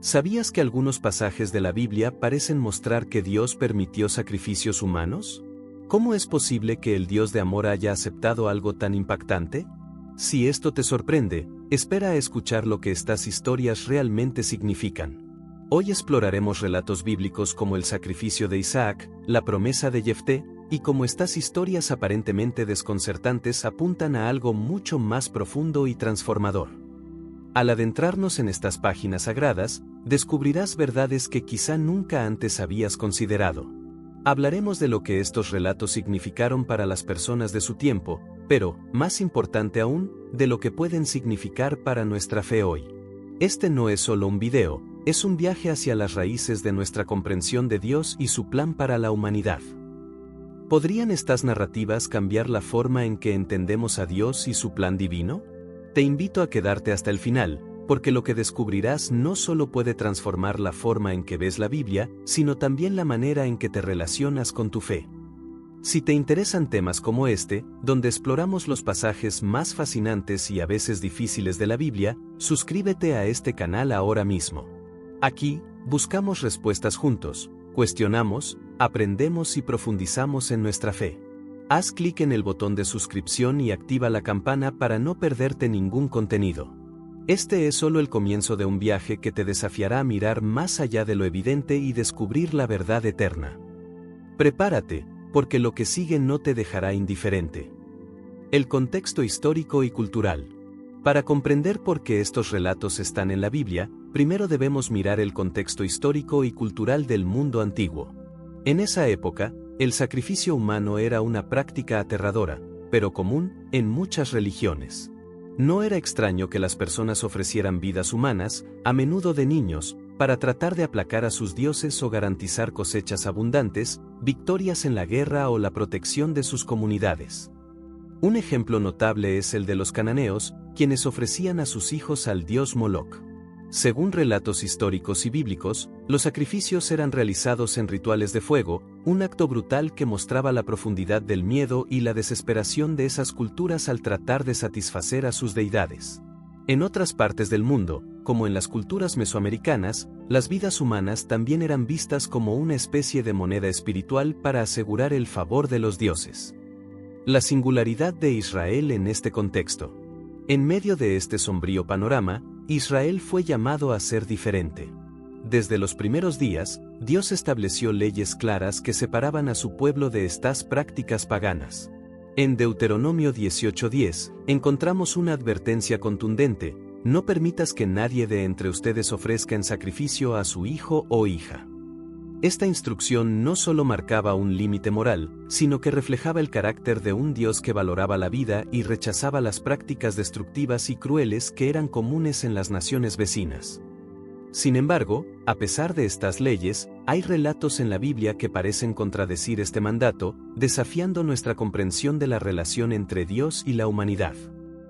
¿Sabías que algunos pasajes de la Biblia parecen mostrar que Dios permitió sacrificios humanos? ¿Cómo es posible que el Dios de amor haya aceptado algo tan impactante? Si esto te sorprende, espera a escuchar lo que estas historias realmente significan. Hoy exploraremos relatos bíblicos como el sacrificio de Isaac, la promesa de Jefté, y cómo estas historias aparentemente desconcertantes apuntan a algo mucho más profundo y transformador. Al adentrarnos en estas páginas sagradas, descubrirás verdades que quizá nunca antes habías considerado. Hablaremos de lo que estos relatos significaron para las personas de su tiempo, pero, más importante aún, de lo que pueden significar para nuestra fe hoy. Este no es solo un video, es un viaje hacia las raíces de nuestra comprensión de Dios y su plan para la humanidad. ¿Podrían estas narrativas cambiar la forma en que entendemos a Dios y su plan divino? Te invito a quedarte hasta el final, porque lo que descubrirás no solo puede transformar la forma en que ves la Biblia, sino también la manera en que te relacionas con tu fe. Si te interesan temas como este, donde exploramos los pasajes más fascinantes y a veces difíciles de la Biblia, suscríbete a este canal ahora mismo. Aquí, buscamos respuestas juntos, cuestionamos, aprendemos y profundizamos en nuestra fe. Haz clic en el botón de suscripción y activa la campana para no perderte ningún contenido. Este es solo el comienzo de un viaje que te desafiará a mirar más allá de lo evidente y descubrir la verdad eterna. Prepárate, porque lo que sigue no te dejará indiferente. El contexto histórico y cultural. Para comprender por qué estos relatos están en la Biblia, primero debemos mirar el contexto histórico y cultural del mundo antiguo. En esa época, el sacrificio humano era una práctica aterradora, pero común en muchas religiones. No era extraño que las personas ofrecieran vidas humanas, a menudo de niños, para tratar de aplacar a sus dioses o garantizar cosechas abundantes, victorias en la guerra o la protección de sus comunidades. Un ejemplo notable es el de los cananeos, quienes ofrecían a sus hijos al dios Moloc. Según relatos históricos y bíblicos, los sacrificios eran realizados en rituales de fuego, un acto brutal que mostraba la profundidad del miedo y la desesperación de esas culturas al tratar de satisfacer a sus deidades. En otras partes del mundo, como en las culturas mesoamericanas, las vidas humanas también eran vistas como una especie de moneda espiritual para asegurar el favor de los dioses. La singularidad de Israel en este contexto. En medio de este sombrío panorama, Israel fue llamado a ser diferente. Desde los primeros días, Dios estableció leyes claras que separaban a su pueblo de estas prácticas paganas. En Deuteronomio 18:10, encontramos una advertencia contundente: no permitas que nadie de entre ustedes ofrezca en sacrificio a su hijo o hija. Esta instrucción no solo marcaba un límite moral, sino que reflejaba el carácter de un Dios que valoraba la vida y rechazaba las prácticas destructivas y crueles que eran comunes en las naciones vecinas. Sin embargo, a pesar de estas leyes, hay relatos en la Biblia que parecen contradecir este mandato, desafiando nuestra comprensión de la relación entre Dios y la humanidad.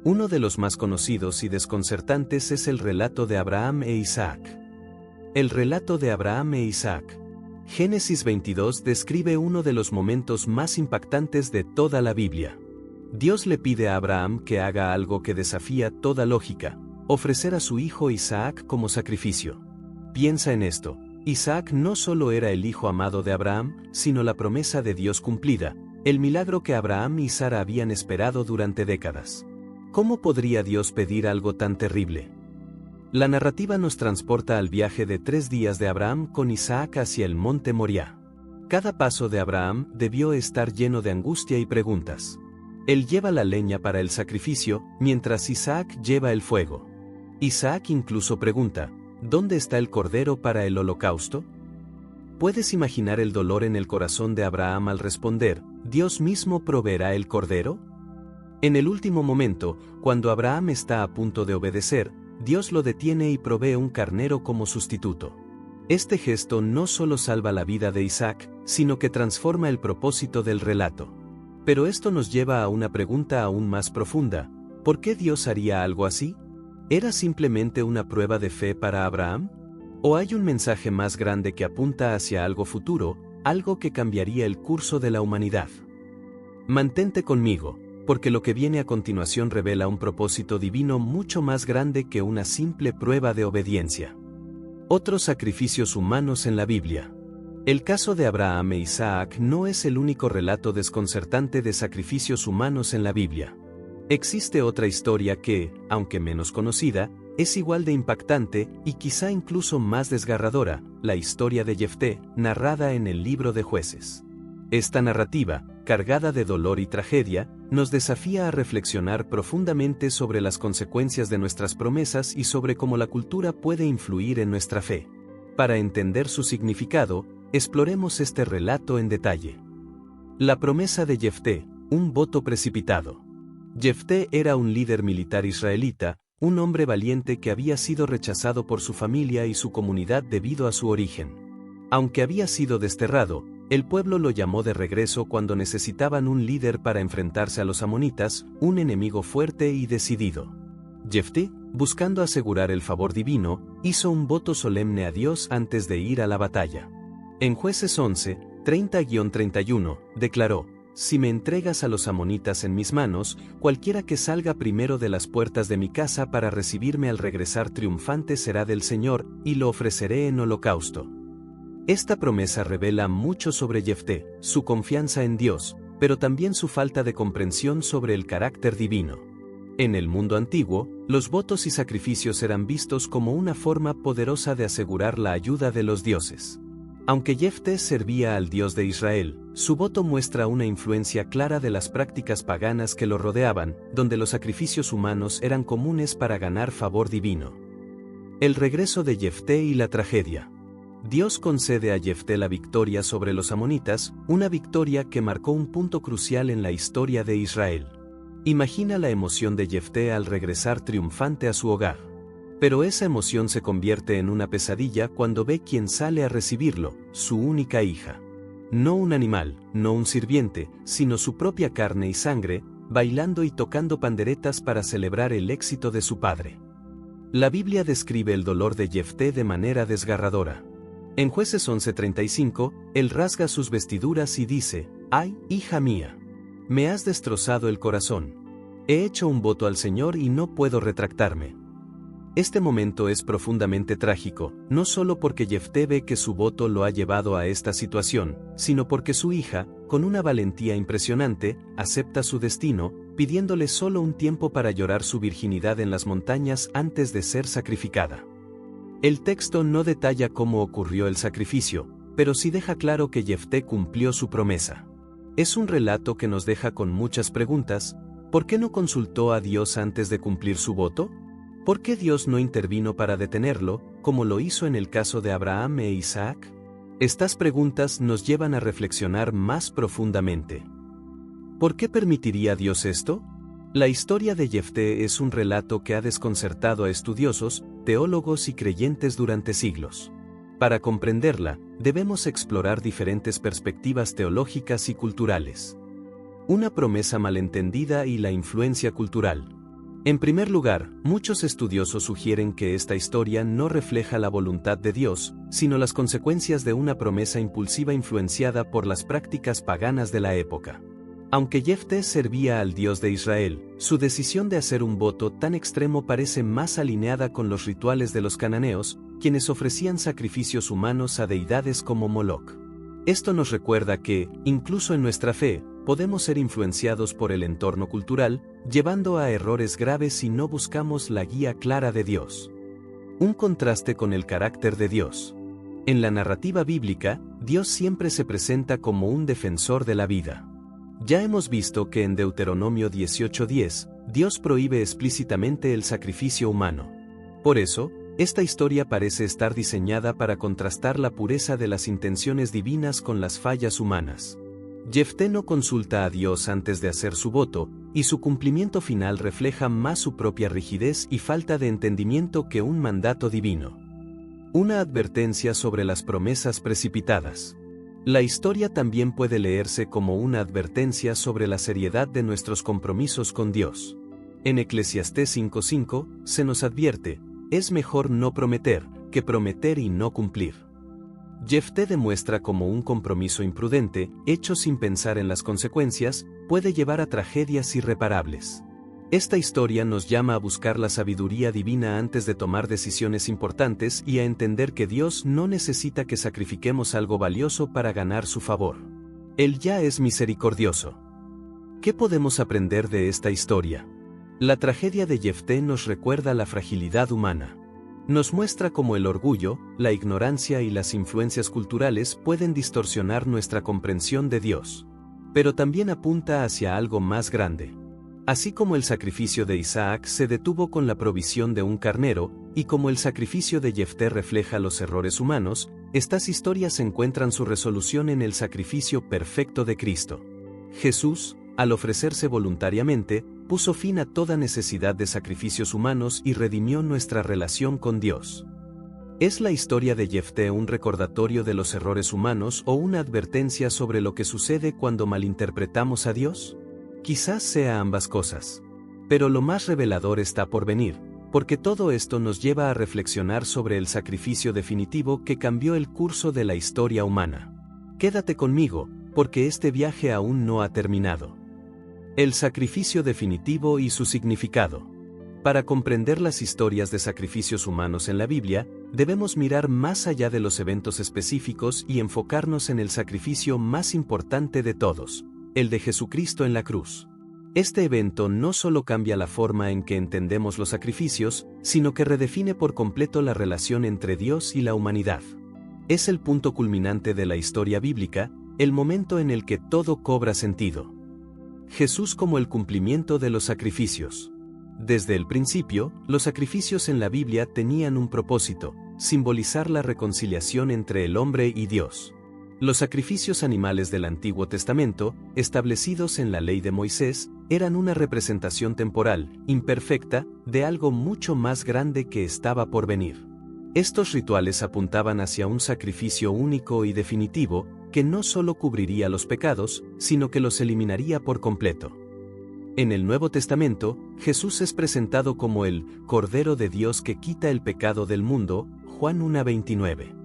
Uno de los más conocidos y desconcertantes es el relato de Abraham e Isaac. El relato de Abraham e Isaac. Génesis 22 describe uno de los momentos más impactantes de toda la Biblia. Dios le pide a Abraham que haga algo que desafía toda lógica: ofrecer a su hijo Isaac como sacrificio. Piensa en esto: Isaac no solo era el hijo amado de Abraham, sino la promesa de Dios cumplida, el milagro que Abraham y Sara habían esperado durante décadas. ¿Cómo podría Dios pedir algo tan terrible? La narrativa nos transporta al viaje de 3 días de Abraham con Isaac hacia el monte Moriah. Cada paso de Abraham debió estar lleno de angustia y preguntas. Él lleva la leña para el sacrificio, mientras Isaac lleva el fuego. Isaac incluso pregunta: ¿dónde está el cordero para el holocausto? ¿Puedes imaginar el dolor en el corazón de Abraham al responder: ¿Dios mismo proveerá el cordero? En el último momento, cuando Abraham está a punto de obedecer, Dios lo detiene y provee un carnero como sustituto. Este gesto no solo salva la vida de Isaac, sino que transforma el propósito del relato. Pero esto nos lleva a una pregunta aún más profunda: ¿por qué Dios haría algo así? ¿Era simplemente una prueba de fe para Abraham? ¿O hay un mensaje más grande que apunta hacia algo futuro, algo que cambiaría el curso de la humanidad? Mantente conmigo, porque lo que viene a continuación revela un propósito divino mucho más grande que una simple prueba de obediencia. Otros sacrificios humanos en la Biblia. El caso de Abraham e Isaac no es el único relato desconcertante de sacrificios humanos en la Biblia. Existe otra historia que, aunque menos conocida, es igual de impactante y quizá incluso más desgarradora, la historia de Jefté, narrada en el libro de Jueces. Esta narrativa, cargada de dolor y tragedia, nos desafía a reflexionar profundamente sobre las consecuencias de nuestras promesas y sobre cómo la cultura puede influir en nuestra fe. Para entender su significado, exploremos este relato en detalle. La promesa de Jefté, un voto precipitado. Jefté era un líder militar israelita, un hombre valiente que había sido rechazado por su familia y su comunidad debido a su origen. Aunque había sido desterrado, el pueblo lo llamó de regreso cuando necesitaban un líder para enfrentarse a los amonitas, un enemigo fuerte y decidido. Jefté, buscando asegurar el favor divino, hizo un voto solemne a Dios antes de ir a la batalla. En Jueces 11, 30-31, declaró: «Si me entregas a los amonitas en mis manos, cualquiera que salga primero de las puertas de mi casa para recibirme al regresar triunfante será del Señor, y lo ofreceré en holocausto». Esta promesa revela mucho sobre Jefté, su confianza en Dios, pero también su falta de comprensión sobre el carácter divino. En el mundo antiguo, los votos y sacrificios eran vistos como una forma poderosa de asegurar la ayuda de los dioses. Aunque Jefté servía al Dios de Israel, su voto muestra una influencia clara de las prácticas paganas que lo rodeaban, donde los sacrificios humanos eran comunes para ganar favor divino. El regreso de Jefté y la tragedia. Dios concede a Jefté la victoria sobre los amonitas, una victoria que marcó un punto crucial en la historia de Israel. Imagina la emoción de Jefté al regresar triunfante a su hogar. Pero esa emoción se convierte en una pesadilla cuando ve quién sale a recibirlo, su única hija. No un animal, no un sirviente, sino su propia carne y sangre, bailando y tocando panderetas para celebrar el éxito de su padre. La Biblia describe el dolor de Jefté de manera desgarradora. En Jueces 11:35, él rasga sus vestiduras y dice: «¡Ay, hija mía! Me has destrozado el corazón. He hecho un voto al Señor y no puedo retractarme». Este momento es profundamente trágico, no solo porque Jefté ve que su voto lo ha llevado a esta situación, sino porque su hija, con una valentía impresionante, acepta su destino, pidiéndole solo un tiempo para llorar su virginidad en las montañas antes de ser sacrificada. El texto no detalla cómo ocurrió el sacrificio, pero sí deja claro que Jefté cumplió su promesa. Es un relato que nos deja con muchas preguntas. ¿Por qué no consultó a Dios antes de cumplir su voto? ¿Por qué Dios no intervino para detenerlo, como lo hizo en el caso de Abraham e Isaac? Estas preguntas nos llevan a reflexionar más profundamente. ¿Por qué permitiría Dios esto? La historia de Jefté es un relato que ha desconcertado a estudiosos, teólogos y creyentes durante siglos. Para comprenderla, debemos explorar diferentes perspectivas teológicas y culturales. Una promesa malentendida y la influencia cultural. En primer lugar, muchos estudiosos sugieren que esta historia no refleja la voluntad de Dios, sino las consecuencias de una promesa impulsiva influenciada por las prácticas paganas de la época. Aunque Jefté servía al Dios de Israel, su decisión de hacer un voto tan extremo parece más alineada con los rituales de los cananeos, quienes ofrecían sacrificios humanos a deidades como Moloc. Esto nos recuerda que, incluso en nuestra fe, podemos ser influenciados por el entorno cultural, llevando a errores graves si no buscamos la guía clara de Dios. Un contraste con el carácter de Dios. En la narrativa bíblica, Dios siempre se presenta como un defensor de la vida. Ya hemos visto que en Deuteronomio 18:10, Dios prohíbe explícitamente el sacrificio humano. Por eso, esta historia parece estar diseñada para contrastar la pureza de las intenciones divinas con las fallas humanas. Jefté no consulta a Dios antes de hacer su voto, y su cumplimiento final refleja más su propia rigidez y falta de entendimiento que un mandato divino. Una advertencia sobre las promesas precipitadas. La historia también puede leerse como una advertencia sobre la seriedad de nuestros compromisos con Dios. En Eclesiastés 5:5, se nos advierte: es mejor no prometer, que prometer y no cumplir. Jefté demuestra cómo un compromiso imprudente, hecho sin pensar en las consecuencias, puede llevar a tragedias irreparables. Esta historia nos llama a buscar la sabiduría divina antes de tomar decisiones importantes y a entender que Dios no necesita que sacrifiquemos algo valioso para ganar su favor. Él ya es misericordioso. ¿Qué podemos aprender de esta historia? La tragedia de Jefté nos recuerda la fragilidad humana. Nos muestra cómo el orgullo, la ignorancia y las influencias culturales pueden distorsionar nuestra comprensión de Dios. Pero también apunta hacia algo más grande. Así como el sacrificio de Isaac se detuvo con la provisión de un carnero, y como el sacrificio de Jefté refleja los errores humanos, estas historias encuentran su resolución en el sacrificio perfecto de Cristo. Jesús, al ofrecerse voluntariamente, puso fin a toda necesidad de sacrificios humanos y redimió nuestra relación con Dios. ¿Es la historia de Jefté un recordatorio de los errores humanos o una advertencia sobre lo que sucede cuando malinterpretamos a Dios? Quizás sea ambas cosas. Pero lo más revelador está por venir, porque todo esto nos lleva a reflexionar sobre el sacrificio definitivo que cambió el curso de la historia humana. Quédate conmigo, porque este viaje aún no ha terminado. El sacrificio definitivo y su significado. Para comprender las historias de sacrificios humanos en la Biblia, debemos mirar más allá de los eventos específicos y enfocarnos en el sacrificio más importante de todos, el de Jesucristo en la cruz. Este evento no solo cambia la forma en que entendemos los sacrificios, sino que redefine por completo la relación entre Dios y la humanidad. Es el punto culminante de la historia bíblica, el momento en el que todo cobra sentido. Jesús como el cumplimiento de los sacrificios. Desde el principio, los sacrificios en la Biblia tenían un propósito: simbolizar la reconciliación entre el hombre y Dios. Los sacrificios animales del Antiguo Testamento, establecidos en la ley de Moisés, eran una representación temporal, imperfecta, de algo mucho más grande que estaba por venir. Estos rituales apuntaban hacia un sacrificio único y definitivo, que no solo cubriría los pecados, sino que los eliminaría por completo. En el Nuevo Testamento, Jesús es presentado como el Cordero de Dios que quita el pecado del mundo, Juan 1:29.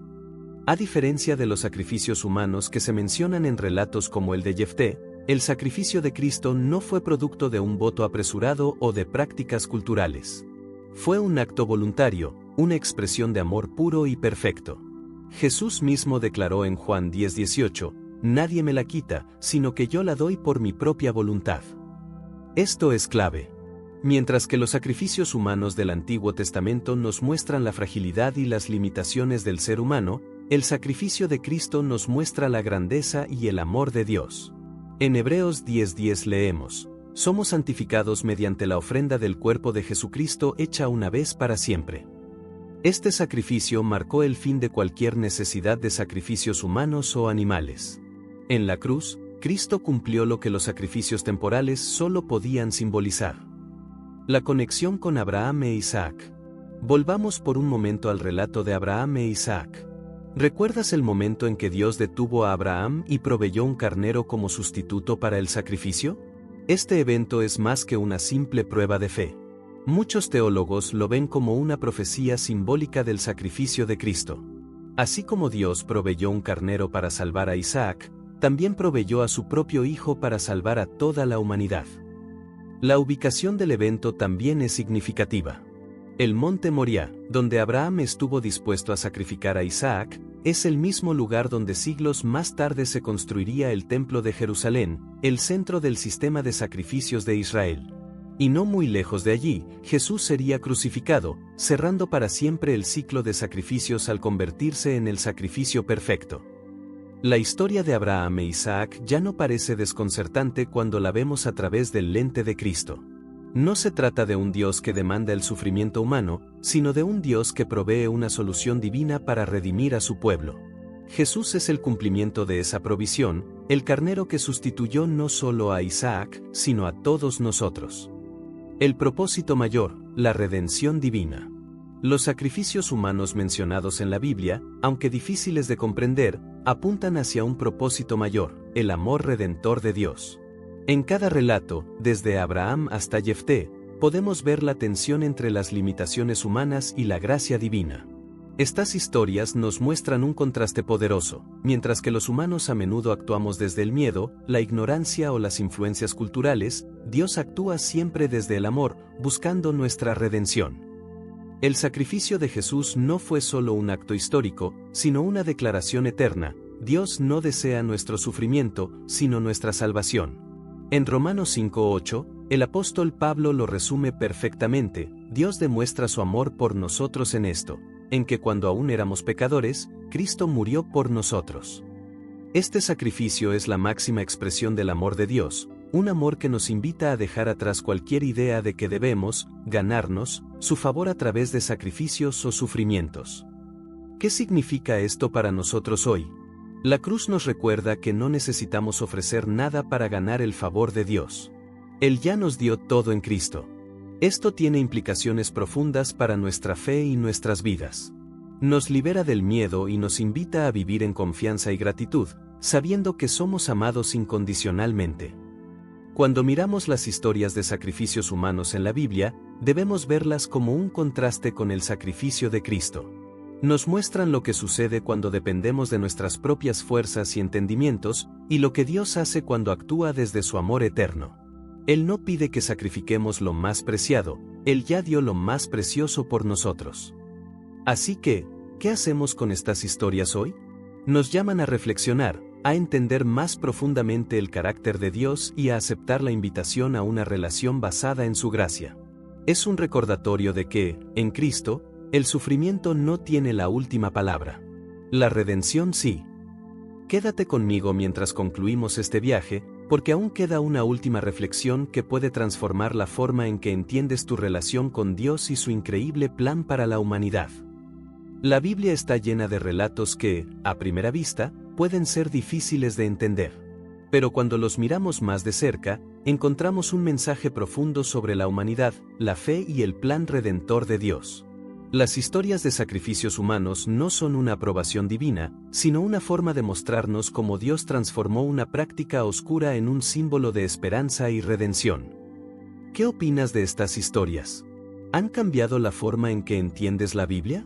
A diferencia de los sacrificios humanos que se mencionan en relatos como el de Jefté, el sacrificio de Cristo no fue producto de un voto apresurado o de prácticas culturales. Fue un acto voluntario, una expresión de amor puro y perfecto. Jesús mismo declaró en Juan 10:18, «Nadie me la quita, sino que yo la doy por mi propia voluntad». Esto es clave. Mientras que los sacrificios humanos del Antiguo Testamento nos muestran la fragilidad y las limitaciones del ser humano, el sacrificio de Cristo nos muestra la grandeza y el amor de Dios. En Hebreos 10:10 leemos, «Somos santificados mediante la ofrenda del cuerpo de Jesucristo hecha una vez para siempre». Este sacrificio marcó el fin de cualquier necesidad de sacrificios humanos o animales. En la cruz, Cristo cumplió lo que los sacrificios temporales solo podían simbolizar. La conexión con Abraham e Isaac. Volvamos por un momento al relato de Abraham e Isaac. ¿Recuerdas el momento en que Dios detuvo a Abraham y proveyó un carnero como sustituto para el sacrificio? Este evento es más que una simple prueba de fe. Muchos teólogos lo ven como una profecía simbólica del sacrificio de Cristo. Así como Dios proveyó un carnero para salvar a Isaac, también proveyó a su propio hijo para salvar a toda la humanidad. La ubicación del evento también es significativa. El monte Moriah, donde Abraham estuvo dispuesto a sacrificar a Isaac, es el mismo lugar donde siglos más tarde se construiría el Templo de Jerusalén, el centro del sistema de sacrificios de Israel. Y no muy lejos de allí, Jesús sería crucificado, cerrando para siempre el ciclo de sacrificios al convertirse en el sacrificio perfecto. La historia de Abraham e Isaac ya no parece desconcertante cuando la vemos a través del lente de Cristo. No se trata de un Dios que demanda el sufrimiento humano, sino de un Dios que provee una solución divina para redimir a su pueblo. Jesús es el cumplimiento de esa provisión, el carnero que sustituyó no solo a Isaac, sino a todos nosotros. El propósito mayor, la redención divina. Los sacrificios humanos mencionados en la Biblia, aunque difíciles de comprender, apuntan hacia un propósito mayor, el amor redentor de Dios. En cada relato, desde Abraham hasta Jefté, podemos ver la tensión entre las limitaciones humanas y la gracia divina. Estas historias nos muestran un contraste poderoso. Mientras que los humanos a menudo actuamos desde el miedo, la ignorancia o las influencias culturales, Dios actúa siempre desde el amor, buscando nuestra redención. El sacrificio de Jesús no fue solo un acto histórico, sino una declaración eterna. Dios no desea nuestro sufrimiento, sino nuestra salvación. En Romanos 5:8, el apóstol Pablo lo resume perfectamente: Dios demuestra su amor por nosotros en esto, en que cuando aún éramos pecadores, Cristo murió por nosotros. Este sacrificio es la máxima expresión del amor de Dios, un amor que nos invita a dejar atrás cualquier idea de que debemos ganarnos su favor a través de sacrificios o sufrimientos. ¿Qué significa esto para nosotros hoy? La cruz nos recuerda que no necesitamos ofrecer nada para ganar el favor de Dios. Él ya nos dio todo en Cristo. Esto tiene implicaciones profundas para nuestra fe y nuestras vidas. Nos libera del miedo y nos invita a vivir en confianza y gratitud, sabiendo que somos amados incondicionalmente. Cuando miramos las historias de sacrificios humanos en la Biblia, debemos verlas como un contraste con el sacrificio de Cristo. Nos muestran lo que sucede cuando dependemos de nuestras propias fuerzas y entendimientos, y lo que Dios hace cuando actúa desde su amor eterno. Él no pide que sacrifiquemos lo más preciado, Él ya dio lo más precioso por nosotros. Así que, ¿qué hacemos con estas historias hoy? Nos llaman a reflexionar, a entender más profundamente el carácter de Dios y a aceptar la invitación a una relación basada en su gracia. Es un recordatorio de que, en Cristo, el sufrimiento no tiene la última palabra. La redención sí. Quédate conmigo mientras concluimos este viaje, porque aún queda una última reflexión que puede transformar la forma en que entiendes tu relación con Dios y su increíble plan para la humanidad. La Biblia está llena de relatos que, a primera vista, pueden ser difíciles de entender. Pero cuando los miramos más de cerca, encontramos un mensaje profundo sobre la humanidad, la fe y el plan redentor de Dios. Las historias de sacrificios humanos no son una aprobación divina, sino una forma de mostrarnos cómo Dios transformó una práctica oscura en un símbolo de esperanza y redención. ¿Qué opinas de estas historias? ¿Han cambiado la forma en que entiendes la Biblia?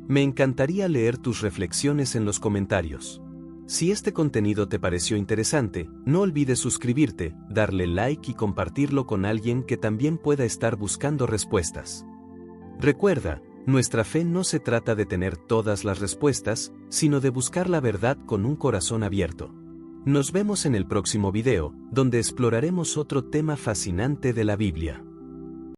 Me encantaría leer tus reflexiones en los comentarios. Si este contenido te pareció interesante, no olvides suscribirte, darle like y compartirlo con alguien que también pueda estar buscando respuestas. Recuerda, nuestra fe no se trata de tener todas las respuestas, sino de buscar la verdad con un corazón abierto. Nos vemos en el próximo video, donde exploraremos otro tema fascinante de la Biblia.